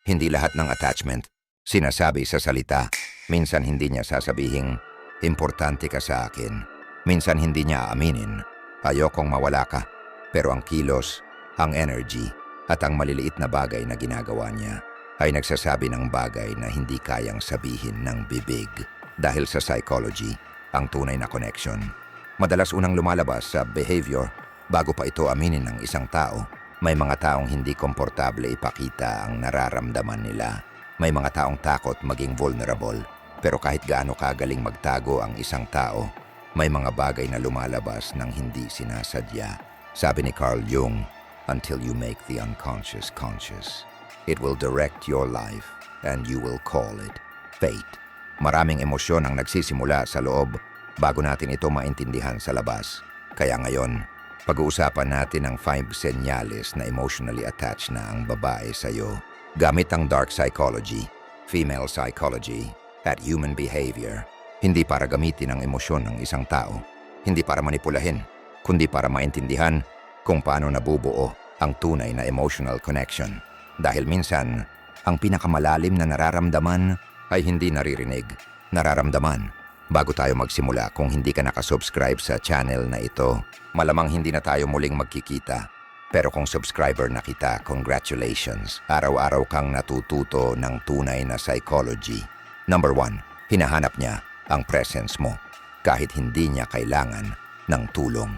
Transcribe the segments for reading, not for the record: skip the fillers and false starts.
Hindi lahat ng attachment sinasabi sa salita. Minsan hindi niya sasabihing, importante ka sa akin. Minsan hindi niya aaminin, ayokong mawala ka. Pero ang kilos, ang energy, at ang maliliit na bagay na ginagawa niya ay nagsasabi ng bagay na hindi kayang sabihin ng bibig. Dahil sa psychology, ang tunay na connection madalas unang lumalabas sa behavior bago pa ito aminin ng isang tao. May mga taong hindi komportable ipakita ang nararamdaman nila. May mga taong takot maging vulnerable. Pero kahit gaano kagaling magtago ang isang tao, may mga bagay na lumalabas ng hindi sinasadya. Sabi ni Carl Jung, until you make the unconscious conscious, it will direct your life and you will call it fate. Maraming emosyon ang nagsisimula sa loob bago natin ito maintindihan sa labas. Kaya ngayon, pag-uusapan natin ang 5 senyales na emotionally attached na ang babae sa'yo. Gamit ang dark psychology, female psychology, at human behavior. Hindi para gamitin ang emosyon ng isang tao. Hindi para manipulahin, kundi para maintindihan kung paano nabubuo ang tunay na emotional connection. Dahil minsan, ang pinakamalalim na nararamdaman ay hindi naririnig, nararamdaman. Bago tayo magsimula, kung hindi ka nakasubscribe sa channel na ito, malamang hindi na tayo muling magkikita. Pero kung subscriber na kita, congratulations. Araw-araw kang natututo ng tunay na psychology. Number 1, hinahanap niya ang presence mo kahit hindi niya kailangan ng tulong.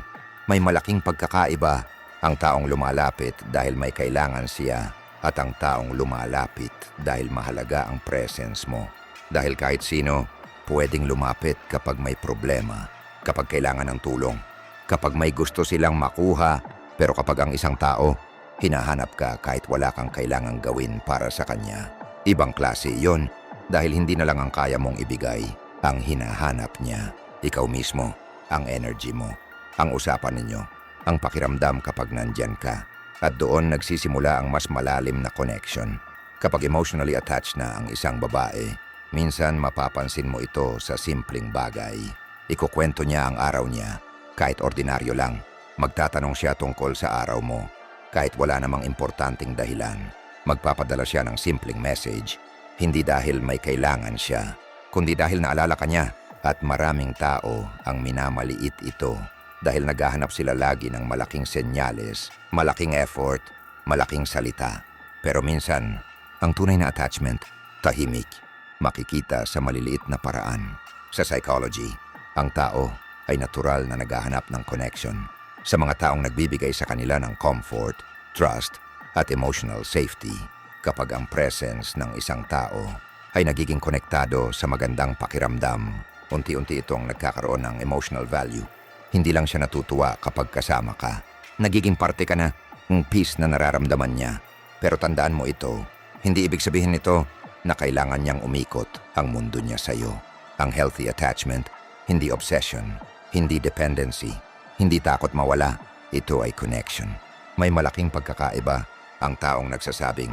May malaking pagkakaiba ang taong lumalapit dahil may kailangan siya at ang taong lumalapit dahil mahalaga ang presence mo. Dahil kahit sino, pwedeng lumapit kapag may problema, kapag kailangan ng tulong, kapag may gusto silang makuha, pero kapag ang isang tao, hinahanap ka kahit wala kang kailangang gawin para sa kanya. Ibang klase yon dahil hindi na lang ang kaya mong ibigay, ang hinahanap niya. Ikaw mismo, ang energy mo, ang usapan ninyo, ang pakiramdam kapag nandyan ka. At doon nagsisimula ang mas malalim na connection. Kapag emotionally attached na ang isang babae, minsan mapapansin mo ito sa simpleng bagay. Ikukwento niya ang araw niya, kahit ordinaryo lang. Magtatanong siya tungkol sa araw mo, kahit wala namang importanteng dahilan. Magpapadala siya ng simpleng message, hindi dahil may kailangan siya, kundi dahil naalala ka niya. At maraming tao ang minamaliit ito dahil naghahanap sila lagi ng malaking senyales, malaking effort, malaking salita. Pero minsan, ang tunay na attachment, tahimik, makikita sa maliliit na paraan. Sa psychology, ang tao ay natural na naghahanap ng connection sa mga taong nagbibigay sa kanila ng comfort, trust, at emotional safety. Kapag ang presence ng isang tao ay nagiging konektado sa magandang pakiramdam, unti-unti itong nagkakaroon ng emotional value. Hindi lang siya natutuwa kapag kasama ka. Nagiging parte ka na ng peace na nararamdaman niya. Pero tandaan mo ito, hindi ibig sabihin nito na kailangan niyang umikot ang mundo niya sa'yo. Ang healthy attachment, hindi obsession, hindi dependency, hindi takot mawala. Ito ay connection. May malaking pagkakaiba ang taong nagsasabing,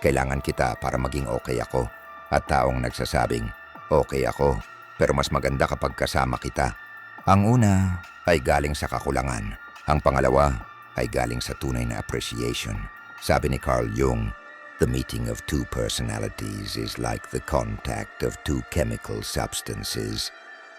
kailangan kita para maging okay ako. At taong nagsasabing, okay ako, pero mas maganda kapag kasama kita. Ang una ay galing sa kakulangan. Ang pangalawa ay galing sa tunay na appreciation. Sabi ni Carl Jung, the meeting of two personalities is like the contact of two chemical substances.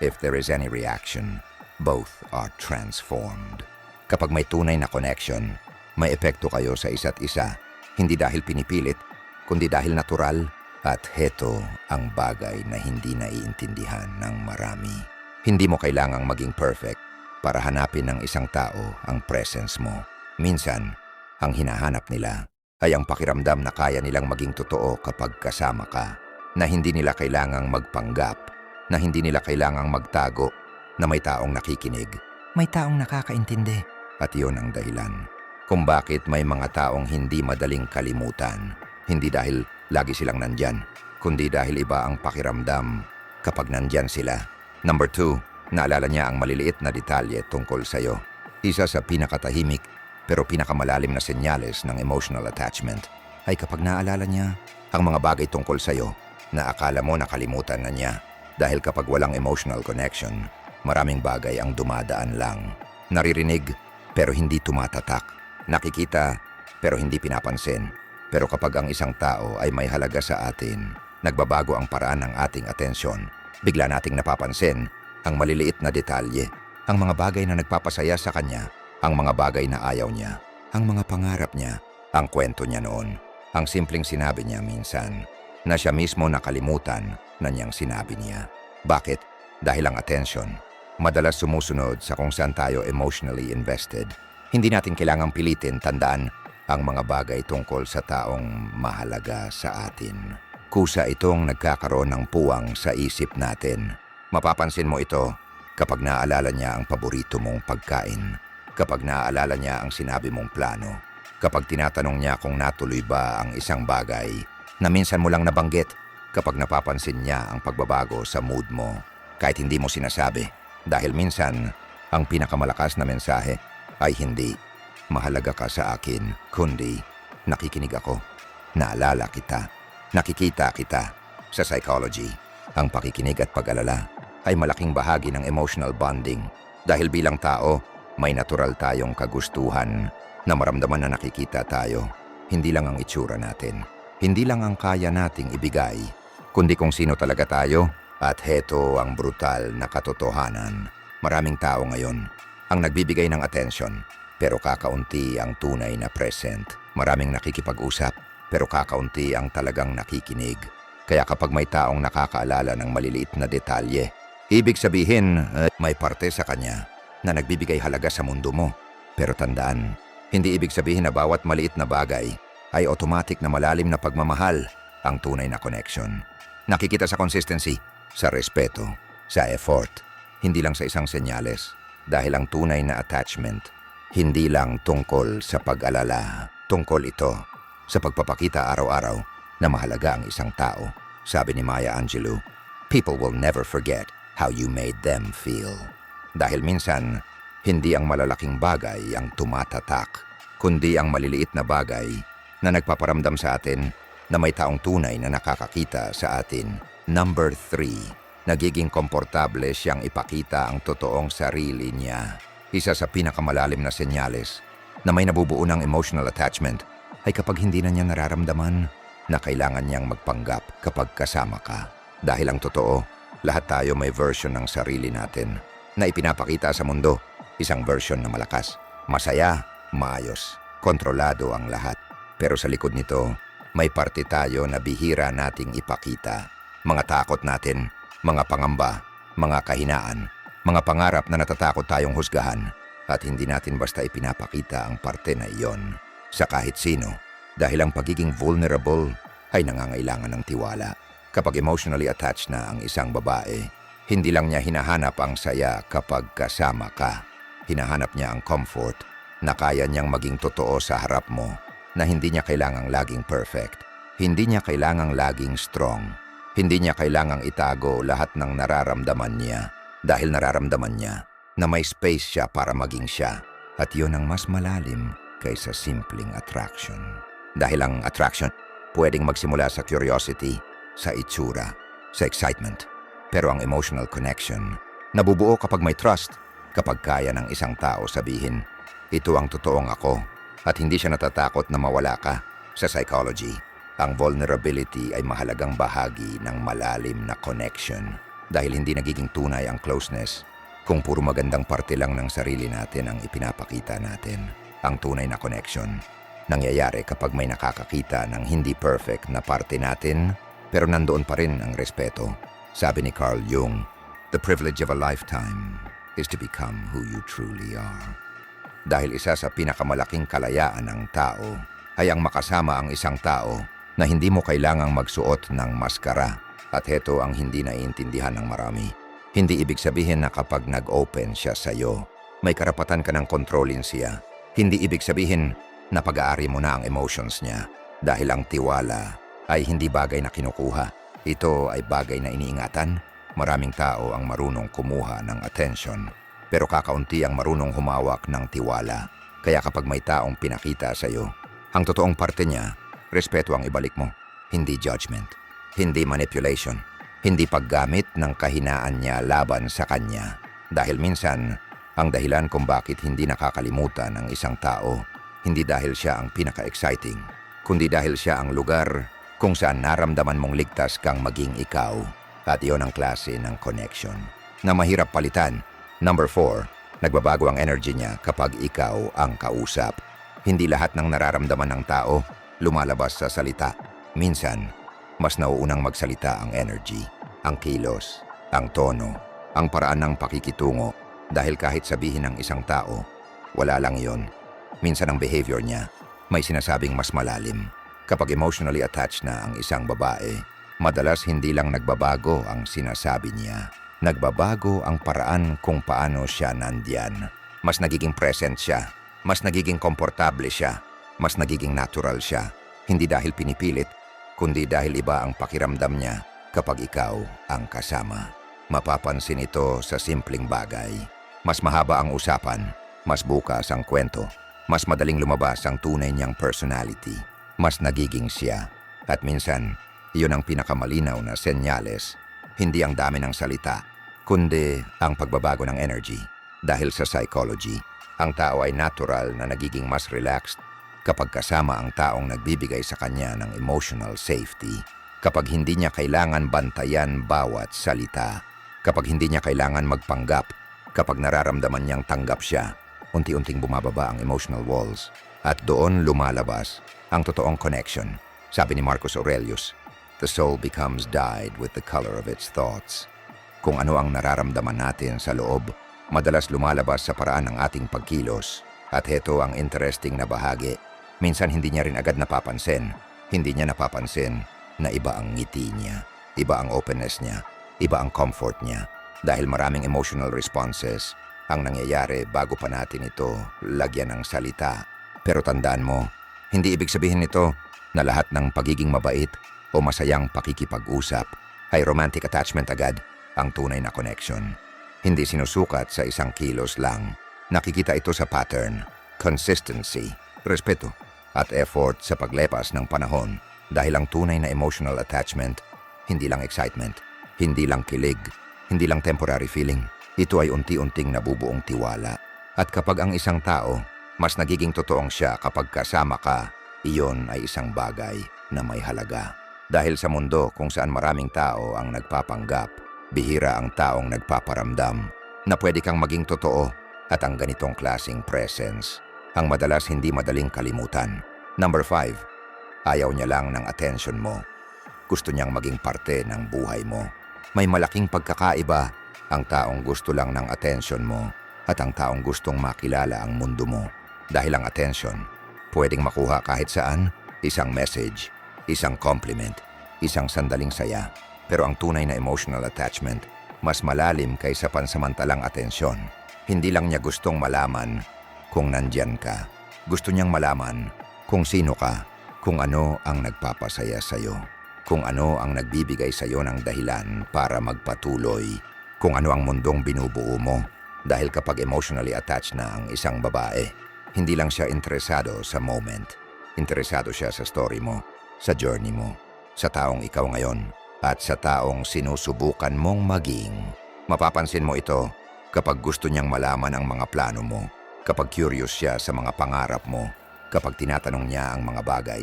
If there is any reaction, both are transformed. Kapag may tunay na connection, may epekto kayo sa isa't isa. Hindi dahil pinipilit, kundi dahil natural. At heto ang bagay na hindi naiintindihan ng marami. Hindi mo kailangang maging perfect para hanapin ng isang tao ang presence mo. Minsan, ang hinahanap nila ay ang pakiramdam na kaya nilang maging totoo kapag kasama ka. Na hindi nila kailangang magpanggap, na hindi nila kailangang magtago, na may taong nakikinig, may taong nakakaintindi. At iyon ang dahilan kung bakit may mga taong hindi madaling kalimutan. Hindi dahil lagi silang nandyan, kundi dahil iba ang pakiramdam kapag nandyan sila. Number 2, naalala niya ang maliliit na detalye tungkol sa'yo. Isa sa pinakatahimik pero pinakamalalim na senyales ng emotional attachment ay kapag naalala niya ang mga bagay tungkol sa'yo na akala mo nakalimutan na niya. Dahil kapag walang emotional connection, maraming bagay ang dumadaan lang. Naririnig pero hindi tumatatak. Nakikita pero hindi pinapansin. Pero kapag ang isang tao ay may halaga sa atin, nagbabago ang paraan ng ating atensyon. Bigla nating napapansin ang maliliit na detalye, ang mga bagay na nagpapasaya sa kanya, ang mga bagay na ayaw niya, ang mga pangarap niya, ang kwento niya noon, ang simpleng sinabi niya minsan, na siya mismo nakalimutan na niyang sinabi niya. Bakit? Dahil ang atensyon, madalas sumusunod sa kung saan tayo emotionally invested. Hindi natin kailangang pilitin tandaan ang mga bagay tungkol sa taong mahalaga sa atin. Kusa itong nagkakaroon ng puwang sa isip natin. Mapapansin mo ito kapag naaalala niya ang paborito mong pagkain, kapag naaalala niya ang sinabi mong plano, kapag tinatanong niya kung natuloy ba ang isang bagay na minsan mo lang nabanggit, kapag napapansin niya ang pagbabago sa mood mo kahit hindi mo sinasabi. Dahil minsan, ang pinakamalakas na mensahe ay hindi, mahalaga ka sa akin, kundi, nakikinig ako, naalala kita, nakikita kita. Sa psychology, ang pakikinig at pag-alala ay malaking bahagi ng emotional bonding dahil bilang tao, may natural tayong kagustuhan na maramdaman na nakikita tayo. Hindi lang ang itsura natin, hindi lang ang kaya nating ibigay, kundi kung sino talaga tayo. At heto ang brutal na katotohanan. Maraming tao ngayon ang nagbibigay ng atensyon, pero kakaunti ang tunay na present. Maraming nakikipag-usap, pero kakaunti ang talagang nakikinig. Kaya kapag may taong nakakaalala ng maliliit na detalye, ibig sabihin may parte sa kanya na nagbibigay halaga sa mundo mo. Pero tandaan, hindi ibig sabihin na bawat maliit na bagay ay automatic na malalim na pagmamahal. Ang tunay na connection nakikita sa consistency, sa respeto, sa effort, hindi lang sa isang senyales. Dahil ang tunay na attachment, hindi lang tungkol sa pag-alala, tungkol ito sa pagpapakita araw-araw na mahalaga ang isang tao. Sabi ni Maya Angelou, people will never forget how you made them feel. Dahil minsan, hindi ang malalaking bagay ang tumatatak, kundi ang maliliit na bagay na nagpaparamdam sa atin na may taong tunay na nakakakita sa atin. Number 3, nagiging komportable siyang ipakita ang totoong sarili niya. Isa sa pinakamalalim na senyales na may nabubuo ng emotional attachment ay kapag hindi na niya nararamdaman na kailangan niyang magpanggap kapag kasama ka. Dahil ang totoo, lahat tayo may version ng sarili natin na ipinapakita sa mundo. Isang version na malakas, masaya, maayos, kontrolado ang lahat. Pero sa likod nito, may parte tayo na bihira nating ipakita. Mga takot natin, mga pangamba, mga kahinaan, mga pangarap na natatakot tayong husgahan at hindi natin basta ipinapakita ang parte na iyon sa kahit sino dahil ang pagiging vulnerable ay nangangailangan ng tiwala. Kapag emotionally attached na ang isang babae, hindi lang niya hinahanap ang saya kapag kasama ka. Hinahanap niya ang comfort na kaya niyang maging totoo sa harap mo, na hindi niya kailangang laging perfect, hindi niya kailangang laging strong, hindi niya kailangang itago lahat ng nararamdaman niya dahil nararamdaman niya na may space siya para maging siya at yun ang mas malalim kaysa simpleng attraction. Dahil ang attraction pwedeng magsimula sa curiosity, sa itsura, sa excitement. Pero ang emotional connection nabubuo kapag may trust, kapag kaya ng isang tao sabihin, ito ang totoong ako at hindi siya natatakot na mawala ka. Sa psychology, ang vulnerability ay mahalagang bahagi ng malalim na connection dahil hindi nagiging tunay ang closeness kung puro magandang parte lang ng sarili natin ang ipinapakita natin. Ang tunay na connection nangyayari kapag may nakakakita ng hindi perfect na parte natin pero nandoon pa rin ang respeto. Sabi ni Carl Jung, the privilege of a lifetime is to become who you truly are. Dahil isa sa pinakamalaking kalayaan ng tao ay ang makasama ang isang tao na hindi mo kailangang magsuot ng maskara. At heto ang hindi naiintindihan ng marami. Hindi ibig sabihin na kapag nag-open siya sa'yo, may karapatan ka ng kontrolin siya. Hindi ibig sabihin na pag-aari mo na ang emotions niya dahil ang tiwala ay hindi bagay na kinukuha. Ito ay bagay na iniingatan. Maraming tao ang marunong kumuha ng attention, pero kakaunti ang marunong humawak ng tiwala. Kaya kapag may taong pinakita sa'yo, ang totoong parte niya, respeto ang ibalik mo, hindi judgment, hindi manipulation, hindi paggamit ng kahinaan niya laban sa kanya. Dahil minsan, ang dahilan kung bakit hindi nakakalimutan ng isang tao, hindi dahil siya ang pinaka-exciting, kundi dahil siya ang lugar kung saan naramdaman mong ligtas kang maging ikaw. At iyon ang klase ng connection na mahirap palitan. Number 4, nagbabago ang energy niya kapag ikaw ang kausap. Hindi lahat ng nararamdaman ng tao lumalabas sa salita. Minsan, mas nauunang magsalita ang energy, ang kilos, ang tono, ang paraan ng pakikitungo. Dahil kahit sabihin ng isang tao, wala lang yon. Minsan ang behavior niya may sinasabing mas malalim. Kapag emotionally attached na ang isang babae, madalas hindi lang nagbabago ang sinasabi niya. Nagbabago ang paraan kung paano siya nandyan. Mas nagiging present siya, mas nagiging komportable siya, mas nagiging natural siya. Hindi dahil pinipilit, kundi dahil iba ang pakiramdam niya kapag ikaw ang kasama. Mapapansin ito sa simpleng bagay. Mas mahaba ang usapan, mas bukas ang kwento, mas madaling lumabas ang tunay niyang personality, mas nagiging siya. At minsan, iyon ang pinakamalinaw na senyales. Hindi ang dami ng salita, kundi ang pagbabago ng energy. Dahil sa psychology, ang tao ay natural na nagiging mas relaxed kapag kasama ang taong nagbibigay sa kanya ng emotional safety. Kapag hindi niya kailangan bantayan bawat salita, kapag hindi niya kailangan magpanggap, kapag nararamdaman niyang tanggap siya, unti-unting bumababa ang emotional walls. At doon lumalabas ang totoong connection. Sabi ni Marcus Aurelius, "The soul becomes dyed with the color of its thoughts." Kung ano ang nararamdaman natin sa loob, madalas lumalabas sa paraan ng ating pagkilos. At heto ang interesting na bahagi. Minsan hindi niya rin agad napapansin. Hindi niya napapansin na iba ang ngiti niya, iba ang openness niya, iba ang comfort niya. Dahil maraming emotional responses ang nangyayari bago pa natin ito lagyan ng salita. Pero tandaan mo, hindi ibig sabihin nito na lahat ng pagiging mabait o masayang pakikipag-usap ay romantic attachment agad. Ang tunay na connection hindi sinusukat sa isang kilos lang. Nakikita ito sa pattern, consistency, respeto, at effort sa paglepas ng panahon. Dahil ang tunay na emotional attachment, hindi lang excitement, hindi lang kilig, hindi lang temporary feeling. Ito ay unti-unting nabubuong tiwala. At kapag ang isang tao, mas nagiging totoong siya kapag kasama ka, iyon ay isang bagay na may halaga. Dahil sa mundo kung saan maraming tao ang nagpapanggap, bihira ang taong nagpaparamdam na pwede kang maging totoo. At ang ganitong klaseng presence, ang madalas hindi madaling kalimutan. Number 5, ayaw niya lang ng attention mo. Gusto niyang maging parte ng buhay mo. May malaking pagkakaiba ang taong gusto lang ng attention mo at ang taong gustong makilala ang mundo mo. Dahil ang attention, pwedeng makuha kahit saan, isang message, isang compliment, isang sandaling saya. Pero ang tunay na emotional attachment, mas malalim kaysa pansamantalang atensyon. Hindi lang niya gustong malaman kung nandyan ka. Gusto niyang malaman kung sino ka, kung ano ang nagpapasaya sa'yo, kung ano ang nagbibigay sa'yo ng dahilan para magpatuloy, kung ano ang mundong binubuo mo. Dahil kapag emotionally attached na ang isang babae, hindi lang siya interesado sa moment. Interesado siya sa story mo, sa journey mo, sa taong ikaw ngayon, at sa taong sinusubukan mong maging. Mapapansin mo ito kapag gusto niyang malaman ang mga plano mo, kapag curious siya sa mga pangarap mo, kapag tinatanong niya ang mga bagay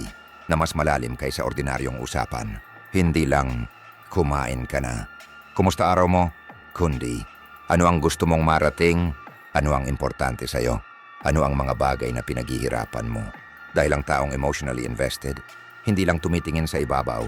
na mas malalim kaysa ordinaryong usapan. Hindi lang, kumain ka na, kumusta araw mo, kundi, ano ang gusto mong marating, ano ang importante sa'yo, ano ang mga bagay na pinaghihirapan mo. Dahil ang taong emotionally invested, hindi lang tumitingin sa ibabaw,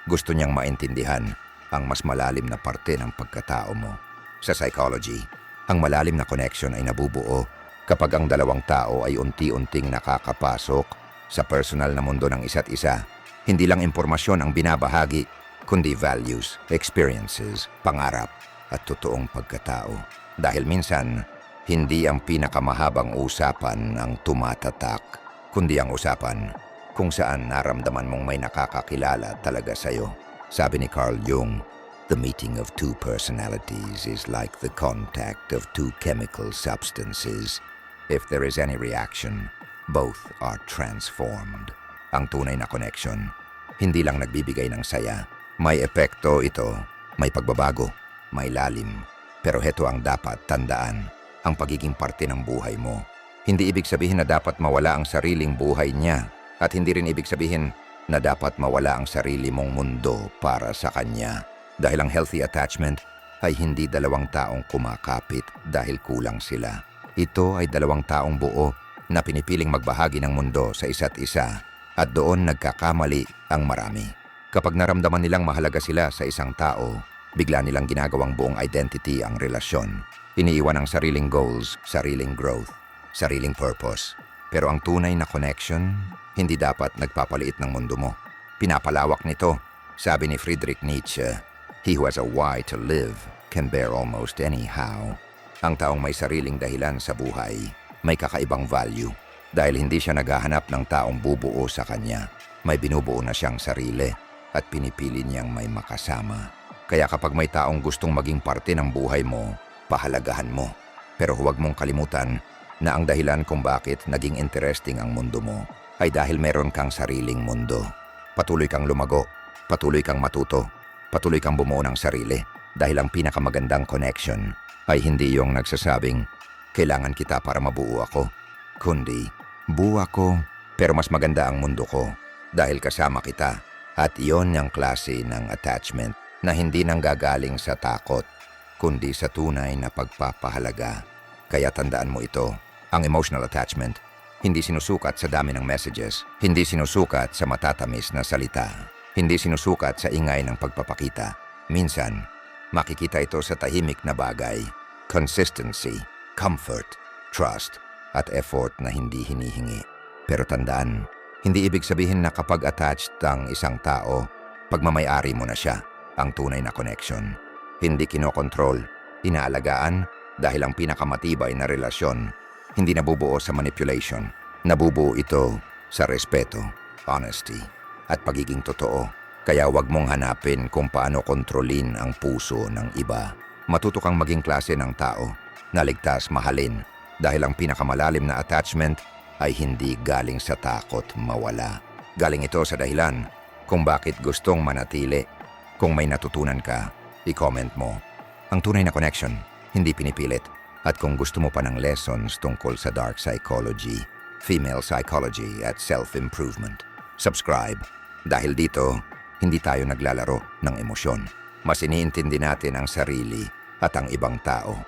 gusto niyang maintindihan ang mas malalim na parte ng pagkatao mo. Sa psychology, ang malalim na connection ay nabubuo kapag ang dalawang tao ay unti-unting nakakapasok sa personal na mundo ng isa't isa. Hindi lang impormasyon ang binabahagi, kundi values, experiences, pangarap, at totoong pagkatao. Dahil minsan, hindi ang pinakamahabang usapan ang tumatatak, kundi ang usapan kung saan naramdaman mong may nakakakilala talaga sa'yo. Sabi ni Carl Jung, "The meeting of two personalities is like the contact of two chemical substances. If there is any reaction, both are transformed." Ang tunay na connection, hindi lang nagbibigay ng saya. May epekto ito, may pagbabago, may lalim. Pero heto ang dapat tandaan, ang pagiging parte ng buhay mo. Hindi ibig sabihin na dapat mawala ang sariling buhay niya. At hindi rin ibig sabihin na dapat mawala ang sarili mong mundo para sa kanya. Dahil ang healthy attachment ay hindi dalawang taong kumakapit dahil kulang sila. Ito ay dalawang taong buo na pinipiling magbahagi ng mundo sa isa't isa at doon nagkakamali ang marami. Kapag naramdaman nilang mahalaga sila sa isang tao, bigla nilang ginagawang buong identity ang relasyon. Iniiwan ang sariling goals, sariling growth, sariling purpose. Pero ang tunay na connection, hindi dapat nagpapaliit ng mundo mo. Pinapalawak nito. Sabi ni Friedrich Nietzsche, "He who has a why to live can bear almost any how." Ang taong may sariling dahilan sa buhay, may kakaibang value. Dahil hindi siya naghahanap ng taong bubuo sa kanya. May binubuo na siyang sarili at pinipili niyang may makasama. Kaya kapag may taong gustong maging parte ng buhay mo, pahalagahan mo. Pero huwag mong kalimutan na ang dahilan kung bakit naging interesting ang mundo mo ay dahil meron kang sariling mundo. Patuloy kang lumago, patuloy kang matuto, patuloy kang bumuo ng sarili dahil ang pinakamagandang connection ay hindi yung nagsasabing, "Kailangan kita para mabuo ako," kundi, "Buo ako, pero mas maganda ang mundo ko dahil kasama kita." At iyon ang klase ng attachment na hindi nanggagaling sa takot, kundi sa tunay na pagpapahalaga. Kaya tandaan mo ito, ang emotional attachment, hindi sinusukat sa dami ng messages, hindi sinusukat sa matatamis na salita, hindi sinusukat sa ingay ng pagpapakita. Minsan, makikita ito sa tahimik na bagay, consistency, comfort, trust, at effort na hindi hinihingi. Pero tandaan, hindi ibig sabihin na kapag attached ang isang tao, pagmamayari mo na siya, ang tunay na connection. Hindi kinokontrol, inaalagaan, dahil ang pinakamatibay na relasyon, hindi nabubuo sa manipulation. Nabubuo ito sa respeto, honesty, at pagiging totoo. Kaya wag mong hanapin kung paano kontrolin ang puso ng iba. Matuto kang maging klase ng tao na ligtas mahalin dahil ang pinakamalalim na attachment ay hindi galing sa takot mawala. Galing ito sa dahilan kung bakit gustong manatili. Kung may natutunan ka, i-comment mo. Ang tunay na connection, hindi pinipilit. At kung gusto mo pa ng lessons tungkol sa dark psychology, female psychology at self-improvement, subscribe. Dahil dito, hindi tayo naglalaro ng emosyon. Mas iniintindi natin ang sarili at ang ibang tao.